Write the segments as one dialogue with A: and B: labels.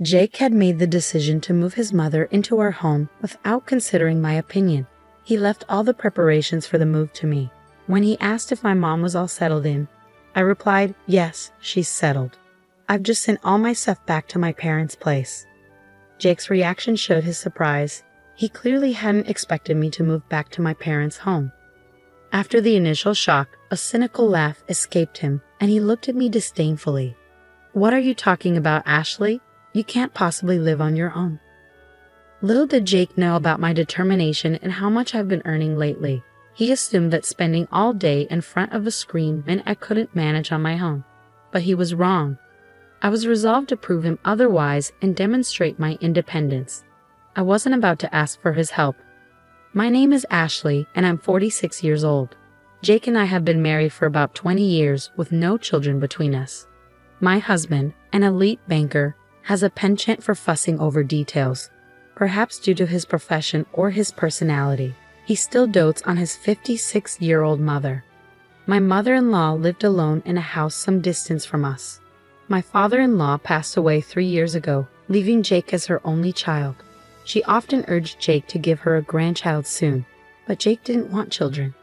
A: Jake had made the decision to move his mother into our home without considering my opinion. He left all the preparations for the move to me. When he asked if my mom was all settled in, I replied, "Yes, she's settled. I've just sent all my stuff back to my parents' place." Jake's reaction showed his surprise. He clearly hadn't expected me to move back to my parents' home. After the initial shock, a cynical laugh escaped him, and he looked at me disdainfully. "What are you talking about, Ashley? You can't possibly live on your own." Little did Jake know about my determination and how much I've been earning lately. He assumed that spending all day in front of a screen meant I couldn't manage on my own. But he was wrong. I was resolved to prove him otherwise and demonstrate my independence. I wasn't about to ask for his help. My name is Ashley, and I'm 46 years old. Jake and I have been married for about 20 years with no children between us. My husband, an elite banker, has a penchant for fussing over details. Perhaps due to his profession or his personality, he still dotes on his 56-year-old mother. My mother-in-law lived alone in a house some distance from us. My father-in-law passed away 3 years ago, leaving Jake as her only child. She often urged Jake to give her a grandchild soon, but Jake didn't want children.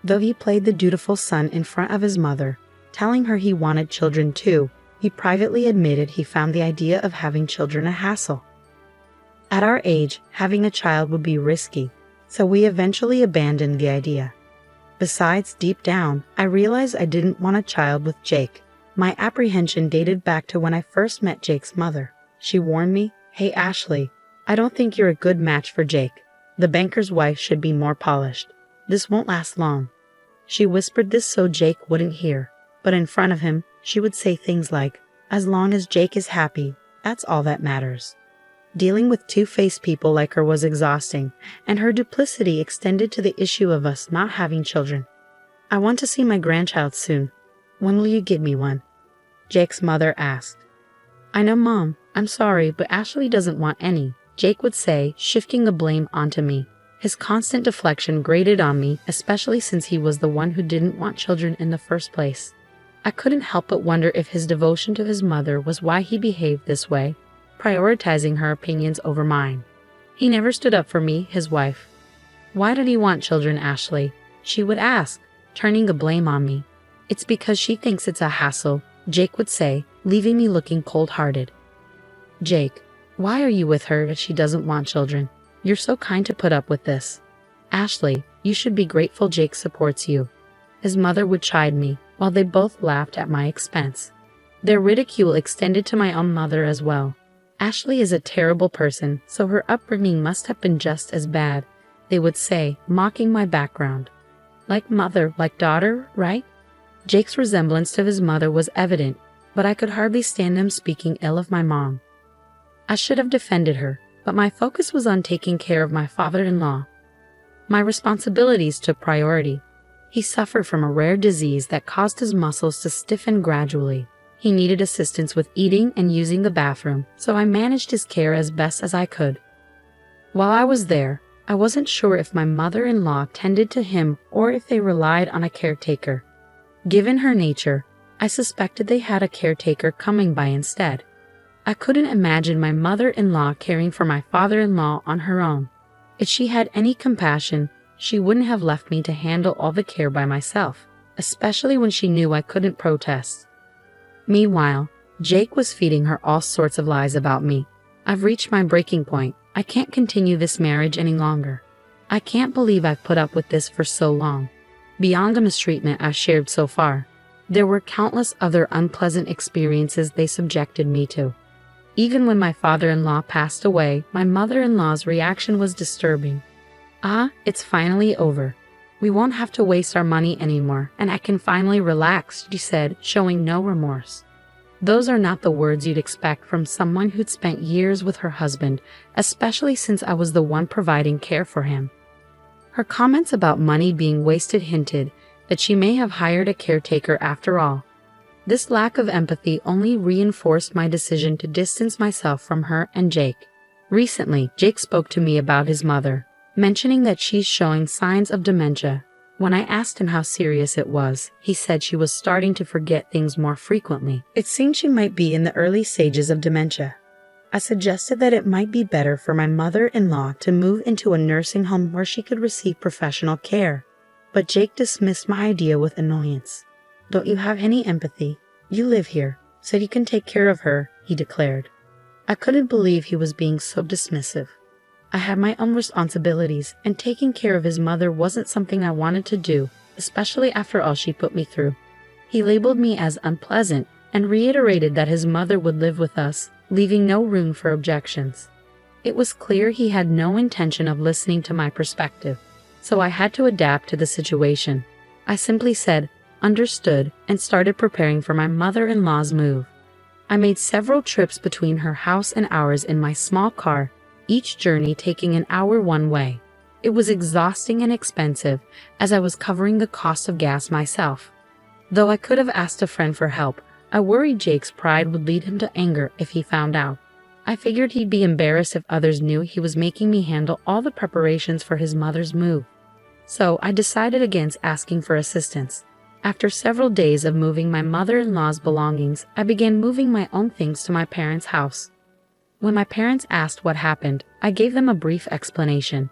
A: Though he played the dutiful son in front of his mother, telling her he wanted children too, he privately admitted he found the idea of having children a hassle. At our age, having a child would be risky, so we eventually abandoned the idea. Besides, deep down, I realized I didn't want a child with Jake. My apprehension dated back to when I first met Jake's mother. She warned me, "Hey Ashley, I don't think you're a good match for Jake. The banker's wife should be more polished. This won't last long." She whispered this so Jake wouldn't hear, but in front of him, she would say things like, "As long as Jake is happy, that's all that matters." Dealing with two-faced people like her was exhausting, and her duplicity extended to the issue of us not having children. "I want to see my grandchild soon. When will you give me one?" Jake's mother asked. "I know, Mom. I'm sorry, but Ashley doesn't want any," Jake would say, shifting the blame onto me. His constant deflection grated on me, especially since he was the one who didn't want children in the first place. I couldn't help but wonder if his devotion to his mother was why he behaved this way, prioritizing her opinions over mine. He never stood up for me, his wife. "Why did he want children, Ashley?" she would ask, turning the blame on me. "It's because she thinks it's a hassle," Jake would say, leaving me looking cold-hearted. "Jake, why are you with her if she doesn't want children? You're so kind to put up with this." "Ashley, you should be grateful Jake supports you." His mother would chide me, while they both laughed at my expense. Their ridicule extended to my own mother as well. "Ashley is a terrible person, so her upbringing must have been just as bad," they would say, mocking my background. "Like mother, like daughter, right?" Jake's resemblance to his mother was evident, but I could hardly stand him speaking ill of my mom. I should have defended her, but my focus was on taking care of my father-in-law. My responsibilities took priority. He suffered from a rare disease that caused his muscles to stiffen gradually. He needed assistance with eating and using the bathroom, so I managed his care as best as I could. While I was there, I wasn't sure if my mother-in-law tended to him or if they relied on a caretaker. Given her nature, I suspected they had a caretaker coming by instead. I couldn't imagine my mother-in-law caring for my father-in-law on her own. If she had any compassion, she wouldn't have left me to handle all the care by myself, especially when she knew I couldn't protest. Meanwhile, Jake was feeding her all sorts of lies about me. "I've reached my breaking point. I can't continue this marriage any longer. I can't believe I've put up with this for so long." Beyond the mistreatment I've shared so far, there were countless other unpleasant experiences they subjected me to. Even when my father-in-law passed away, my mother-in-law's reaction was disturbing. "Ah, it's finally over. We won't have to waste our money anymore, and I can finally relax," she said, showing no remorse. Those are not the words you'd expect from someone who'd spent years with her husband, especially since I was the one providing care for him. Her comments about money being wasted hinted that she may have hired a caretaker after all. This lack of empathy only reinforced my decision to distance myself from her and Jake. Recently, Jake spoke to me about his mother, mentioning that she's showing signs of dementia. When I asked him how serious it was, he said she was starting to forget things more frequently. It seemed she might be in the early stages of dementia. I suggested that it might be better for my mother-in-law to move into a nursing home where she could receive professional care, but Jake dismissed my idea with annoyance. "Don't you have any empathy? You live here, so you can take care of her," he declared. I couldn't believe he was being so dismissive. I had my own responsibilities, and taking care of his mother wasn't something I wanted to do, especially after all she put me through. He labeled me as unpleasant and reiterated that his mother would live with us, leaving no room for objections. It was clear he had no intention of listening to my perspective, so I had to adapt to the situation. I simply said, "Understood," and started preparing for my mother-in-law's move. I made several trips between her house and ours in my small car, each journey taking an hour one way. It was exhausting and expensive, as I was covering the cost of gas myself. Though I could have asked a friend for help, I worried Jake's pride would lead him to anger if he found out. I figured he'd be embarrassed if others knew he was making me handle all the preparations for his mother's move. So I decided against asking for assistance. After several days of moving my mother-in-law's belongings, I began moving my own things to my parents' house. When my parents asked what happened, I gave them a brief explanation.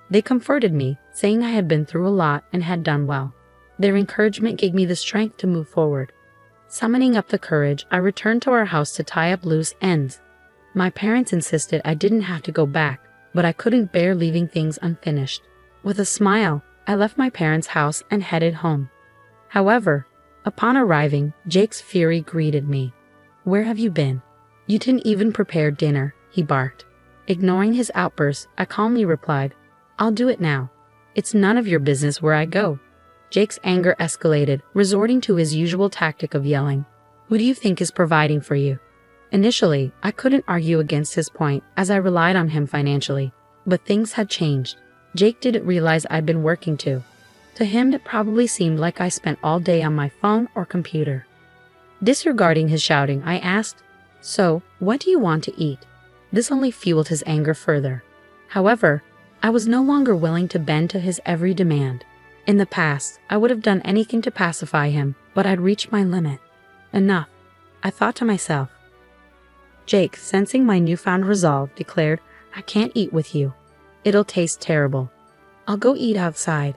A: They comforted me, saying I had been through a lot and had done well. Their encouragement gave me the strength to move forward. Summoning up the courage, I returned to our house to tie up loose ends. My parents insisted I didn't have to go back, but I couldn't bear leaving things unfinished. With a smile, I left my parents' house and headed home. However, upon arriving, Jake's fury greeted me. "Where have you been? You didn't even prepare dinner," he barked. Ignoring his outburst, I calmly replied, "I'll do it now. It's none of your business where I go." Jake's anger escalated, resorting to his usual tactic of yelling, "Who do you think is providing for you?" Initially, I couldn't argue against his point as I relied on him financially, but things had changed. Jake didn't realize I'd been working too. To him, it probably seemed like I spent all day on my phone or computer. Disregarding his shouting, I asked, "So, what do you want to eat?" This only fueled his anger further. However, I was no longer willing to bend to his every demand. In the past, I would have done anything to pacify him, but I'd reached my limit. Enough, I thought to myself. Jake, sensing my newfound resolve, declared, "I can't eat with you. It'll taste terrible. I'll go eat outside."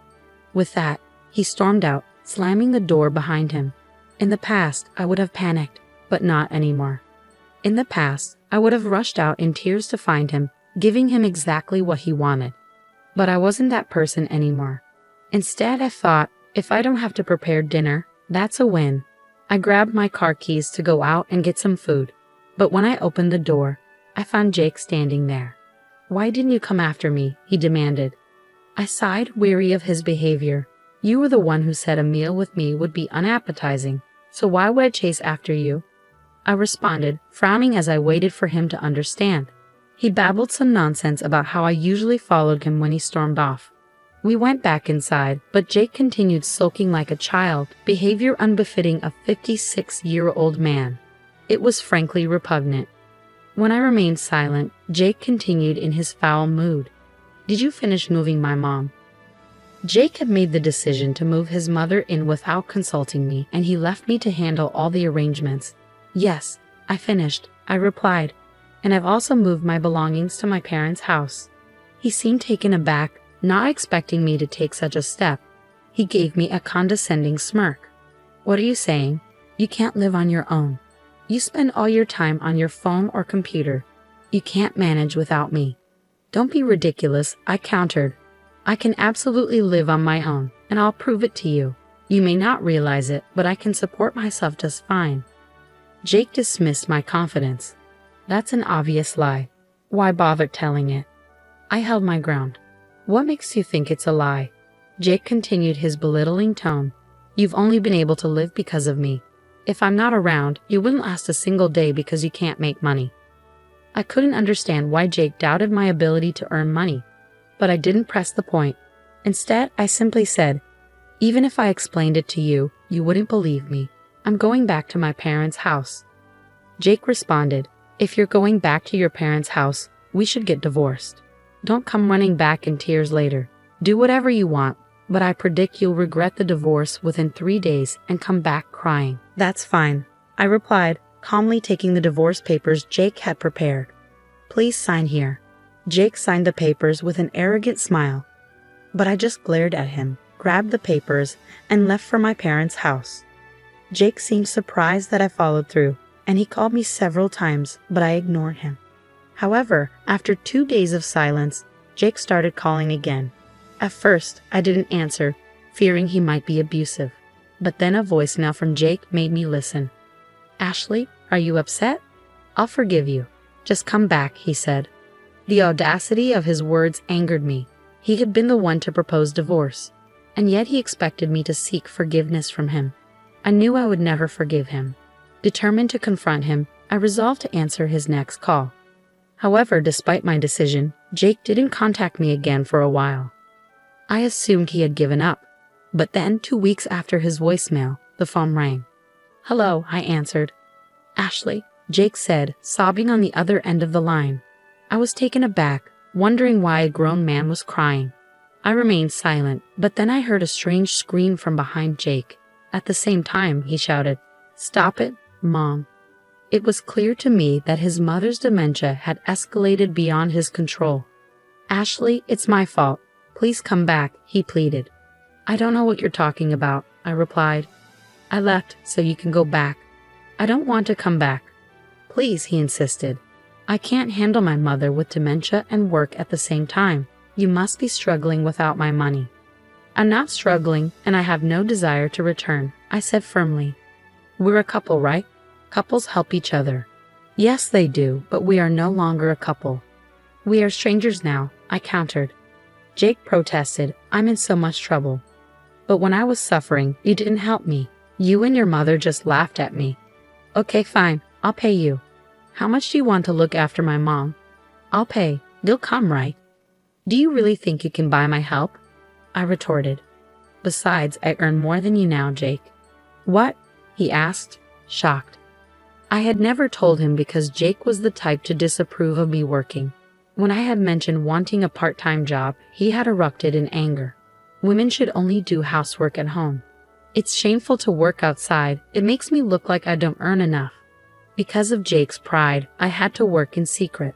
A: With that, he stormed out, slamming the door behind him. In the past, I would have panicked, but not anymore. In the past, I would have rushed out in tears to find him, giving him exactly what he wanted. But I wasn't that person anymore. Instead, I thought, if I don't have to prepare dinner, that's a win. I grabbed my car keys to go out and get some food. But when I opened the door, I found Jake standing there. "Why didn't you come after me?" he demanded. I sighed, weary of his behavior. "You were the one who said a meal with me would be unappetizing, so why would I chase after you?" I responded, frowning as I waited for him to understand. He babbled some nonsense about how I usually followed him when he stormed off. We went back inside, but Jake continued sulking like a child, behavior unbefitting a 56-year-old man. It was frankly repugnant. When I remained silent, Jake continued in his foul mood. "Did you finish moving my mom?" Jake had made the decision to move his mother in without consulting me, and he left me to handle all the arrangements. "Yes, I finished," I replied, "and I've also moved my belongings to my parents' house." He seemed taken aback, not expecting me to take such a step. He gave me a condescending smirk. "What are you saying? You can't live on your own. You spend all your time on your phone or computer. You can't manage without me." "Don't be ridiculous," I countered. "I can absolutely live on my own, and I'll prove it to you. You may not realize it, but I can support myself just fine." Jake dismissed my confidence. "That's an obvious lie. Why bother telling it?" I held my ground. "What makes you think it's a lie?" Jake continued his belittling tone. "You've only been able to live because of me. If I'm not around, you wouldn't last a single day because you can't make money." I couldn't understand why Jake doubted my ability to earn money, but I didn't press the point. Instead, I simply said, "Even if I explained it to you, you wouldn't believe me. I'm going back to my parents' house." Jake responded, "If you're going back to your parents' house, we should get divorced. Don't come running back in tears later. Do whatever you want, but I predict you'll regret the divorce within 3 days and come back crying." "That's fine," I replied, calmly taking the divorce papers Jake had prepared. Please sign here." Jake signed the papers with an arrogant smile, but I just glared at him, grabbed the papers, and left for my parents' house. Jake seemed surprised that I followed through, and he called me several times, but I ignored him. However, after 2 days of silence, Jake started calling again. At first, I didn't answer, fearing he might be abusive. But then a voicemail from Jake made me listen. "Ashley, are you upset? I'll forgive you. Just come back," he said. The audacity of his words angered me. He had been the one to propose divorce, and yet he expected me to seek forgiveness from him. I knew I would never forgive him. Determined to confront him, I resolved to answer his next call. However, despite my decision, Jake didn't contact me again for a while. I assumed he had given up, but then 2 weeks after his voicemail, the phone rang. "Hello," I answered. "Ashley," Jake said, sobbing on the other end of the line. I was taken aback, wondering why a grown man was crying. I remained silent, but then I heard a strange scream from behind Jake. At the same time, he shouted, "Stop it, Mom." It was clear to me that his mother's dementia had escalated beyond his control. "Ashley, it's my fault. Please come back," he pleaded. "I don't know what you're talking about," I replied. "I left so you can go back." "I don't want to come back." "Please," he insisted. "I can't handle my mother with dementia and work at the same time. You must be struggling without my money." "I'm not struggling, and I have no desire to return," I said firmly. "We're a couple, right? Couples help each other." "Yes, they do, but we are no longer a couple." "We are strangers now," I countered. Jake protested, "I'm in so much trouble." "But when I was suffering, you didn't help me. You and your mother just laughed at me." "Okay, fine, I'll pay you." "How much do you want to look after my mom?" "I'll pay. You'll come, right?" "Do you really think you can buy my help?" I retorted. "Besides, I earn more than you now, Jake." "What?" he asked, shocked. I had never told him because Jake was the type to disapprove of me working. When I had mentioned wanting a part-time job, he had erupted in anger. Women should only do housework at home. It's shameful to work outside. It makes me look like I don't earn enough. Because of Jake's pride, I had to work in secret.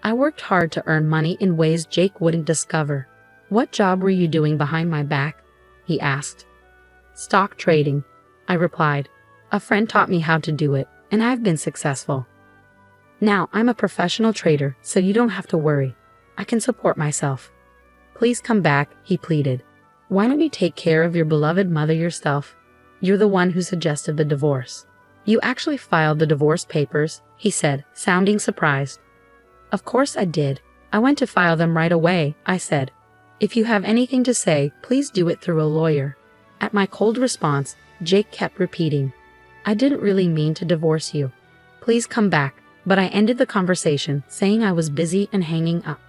A: I worked hard to earn money in ways Jake wouldn't discover. "What job were you doing behind my back?" he asked. "Stock trading," I replied. "A friend taught me how to do it, and I've been successful. Now I'm a professional trader, so you don't have to worry. I can support myself." "Please come back," he pleaded. "Why don't you take care of your beloved mother yourself? You're the one who suggested the divorce." "You actually filed the divorce papers," he said, sounding surprised. "Of course I did. I went to file them right away," I said. "If you have anything to say, please do it through a lawyer." At my cold response, Jake kept repeating, "I didn't really mean to divorce you. Please come back," but I ended the conversation saying I was busy and hanging up.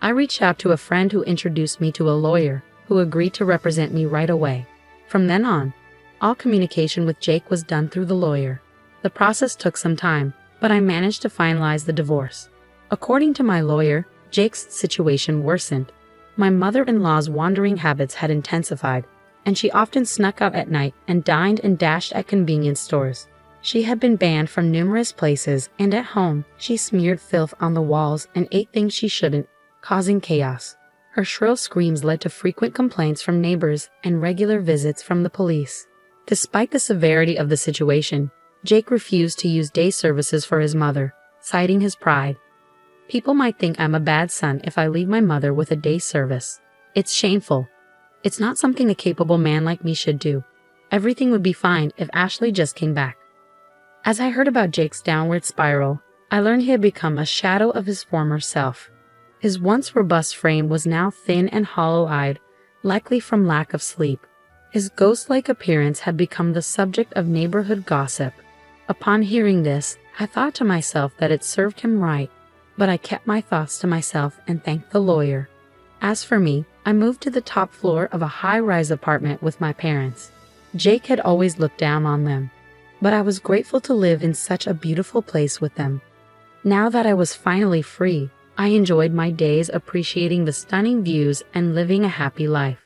A: I reached out to a friend who introduced me to a lawyer who agreed to represent me right away. From then on, all communication with Jake was done through the lawyer. The process took some time, but I managed to finalize the divorce. According to my lawyer, Jake's situation worsened. My mother-in-law's wandering habits had intensified, and she often snuck out at night and dined and dashed at convenience stores. She had been banned from numerous places, and at home, she smeared filth on the walls and ate things she shouldn't, causing chaos. Her shrill screams led to frequent complaints from neighbors and regular visits from the police. Despite the severity of the situation, Jake refused to use day services for his mother, citing his pride. "People might think I'm a bad son if I leave my mother with a day service. It's shameful. It's not something a capable man like me should do. Everything would be fine if Ashley just came back." As I heard about Jake's downward spiral, I learned he had become a shadow of his former self. His once robust frame was now thin and hollow-eyed, likely from lack of sleep. His ghost-like appearance had become the subject of neighborhood gossip. Upon hearing this, I thought to myself that it served him right, but I kept my thoughts to myself and thanked the lawyer. As for me, I moved to the top floor of a high-rise apartment with my parents. Jake had always looked down on them, but I was grateful to live in such a beautiful place with them. Now that I was finally free, I enjoyed my days appreciating the stunning views and living a happy life.